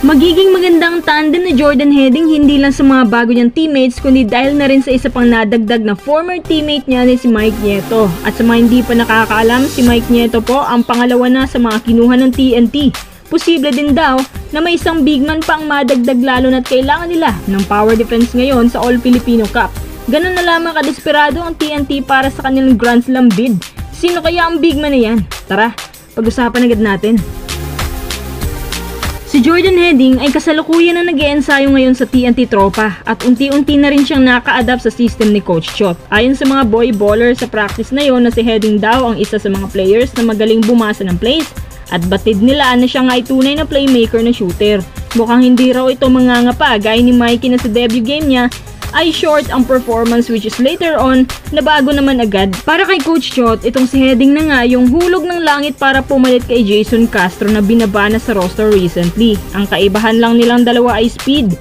Magiging magandang tandem ni Jordan Heading hindi lang sa mga bago niyang teammates kundi dahil na rin sa isa pang nadagdag na former teammate niya ni si Mike Nieto. At sa mga hindi pa nakakaalam, si Mike Nieto po ang pangalawa na sa mga kinuha ng TNT. Posible din daw na may isang big man pang madagdag lalo na't kailangan nila ng power defense ngayon sa All Filipino Cup. Ganun na lamang kadesperado ang TNT para sa kanilang Grand Slam bid. Sino kaya ang big man na yan? Tara, pag-usapan agad natin. Si Jordan Heading ay kasalukuyan na nag-e-ensayo ngayon sa TNT Tropa at unti-unti na rin siyang naka-adapt sa system ni Coach Chot. Ayon sa mga boy baller sa practice na yon na si Heading daw ang isa sa mga players na magaling bumasa ng plays at batid nila na siya nga ay tunay na playmaker na shooter. Mukhang hindi raw ito mangangapa gaya ni Mikey na sa debut game niya ay short ang performance which is later on nabago naman agad. Para kay Coach Chot, itong si Heading na nga yung hulog ng langit para pumalit kay Jason Castro na binabana sa roster recently. Ang kaibahan lang nilang dalawa ay speed.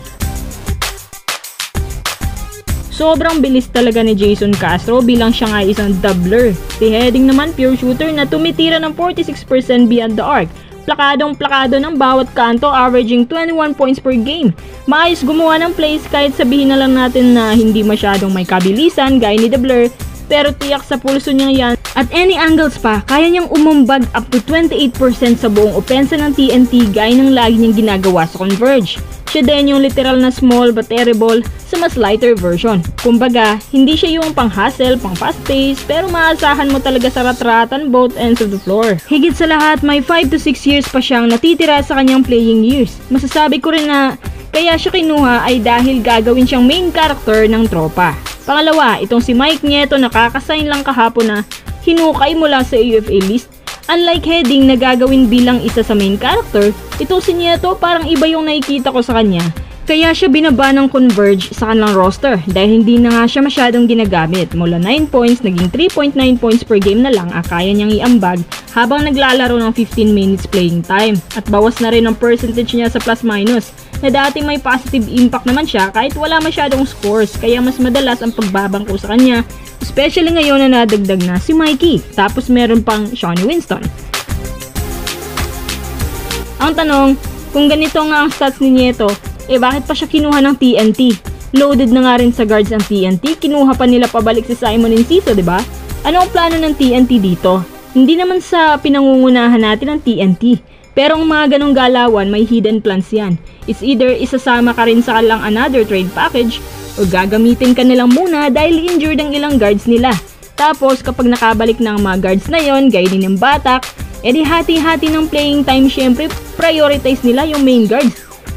Sobrang bilis talaga ni Jason Castro bilang siya nga isang doubler. Si Heading naman pure shooter na tumitira ng 46% beyond the arc. Plakadong-plakado ng bawat kanto, averaging 21 points per game. Maayos gumawa ng plays kahit sabihin na lang natin na hindi masyadong may kabilisan gaya ni The Blur, pero tiyak sa pulso niya yan. At any angles pa, kaya niyang umumbag up to 28% sa buong opensa ng TNT gaya ng lagi niyang ginagawa sa Converge. Siya din yung literal na small but terrible sa mas lighter version. Kumbaga, hindi siya yung pang-hustle, pang-fast pace, pero maasahan mo talaga sa ratratan both ends of the floor. Higit sa lahat, may 5 to 6 years pa siyang natitira sa kanyang playing years. Masasabi ko rin na kaya siya kinuha ay dahil gagawin siyang main character ng tropa. Pangalawa, itong si Mike Nieto nakakasign lang kahapon na hinukay mula sa UFA list. Unlike Heading na gagawin bilang isa sa main character, itong si Nieto parang iba yung nakikita ko sa kanya. Kaya siya binaba ng Converge sa kanilang roster dahil hindi na nga siya masyadong ginagamit. Mula 9 points, naging 3.9 points per game na lang ang kaya niyang iambag habang naglalaro ng 15 minutes playing time. At bawas na rin ang percentage niya sa plus-minus na dati may positive impact naman siya kahit wala masyadong scores kaya mas madalas ang pagbabangko sa kanya. Especially ngayon na nadagdag na si Mikey. Tapos meron pang Shawnee Winston. Ang tanong, kung ganito nga ang stats ni Nieto, bakit pa siya kinuha ng TNT? Loaded na nga rin sa guards ang TNT, kinuha pa nila pabalik si Simon Enciso, diba? Ano ang plano ng TNT dito? Hindi naman sa pinangungunahan natin ng TNT. Pero ang mga ganong galawan, may hidden plans yan. It's either isasama ka rin sa kalang another trade package, o gagamitin ka nilang muna dahil injured ang ilang guards nila. Tapos kapag nakabalik na ang mga guards na yon, gaya din ng Batak, edi hati-hati ng playing time, syempre prioritize nila yung main guards.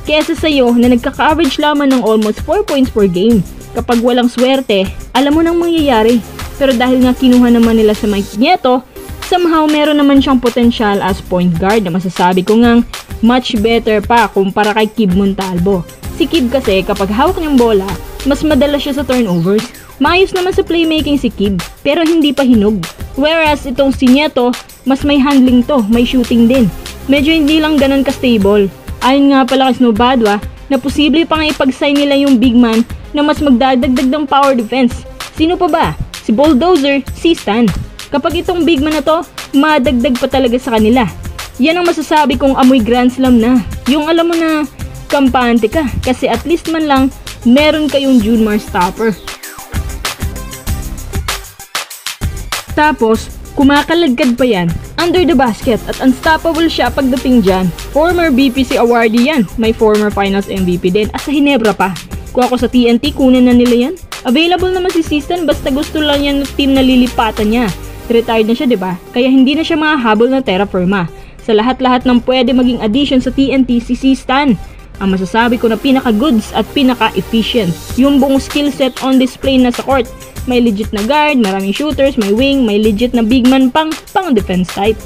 Kesa sa'yo na nagkaka-average lamang ng almost 4 points per game. Kapag walang swerte, alam mo nang mangyayari. Pero dahil nga kinuha naman nila sa Mike Nieto, somehow meron naman siyang potential as point guard na masasabi ko ngang much better pa kumpara kay Kib Montalvo. Si Kib kasi kapag hawak niyang bola, mas madalas siya sa turnovers. Maayos naman sa playmaking si Kib, pero hindi pa hinog. Whereas itong si Nieto, mas may handling to, may shooting din. Medyo hindi lang ganun ka-stable. Ayon nga pala kay Snow Badwa, na posible pa nga ipag-sign nila yung big man na mas magdadagdag ng power defense. Sino pa ba? Si Bulldozer, si Stan. Kapag itong big man na to, madagdag pa talaga sa kanila. Yan ang masasabi kong amoy Grand Slam na. Yung alam mo na kampante ka kasi at least man lang meron kayong Junmar stopper. Tapos, kumakalagkad pa yan under the basket at unstoppable siya pagdating dyan. Former BPC awardee yan, may former finals MVP din at sa Hinebra pa. Kung ako sa TNT, kunin na nila yan. Available naman si Sistan basta gusto lang yan ng team na lilipatan niya. Retired na siya, diba? Kaya hindi na siya mahahabol na terra firma. Sa lahat-lahat ng pwede maging addition sa TNT, si Sistan ang masasabi ko na pinaka-goods at pinaka-efficient. Yung buong skill set on display na sa court. May legit na guard, maraming shooters, may wing, may legit na big man pang defense type.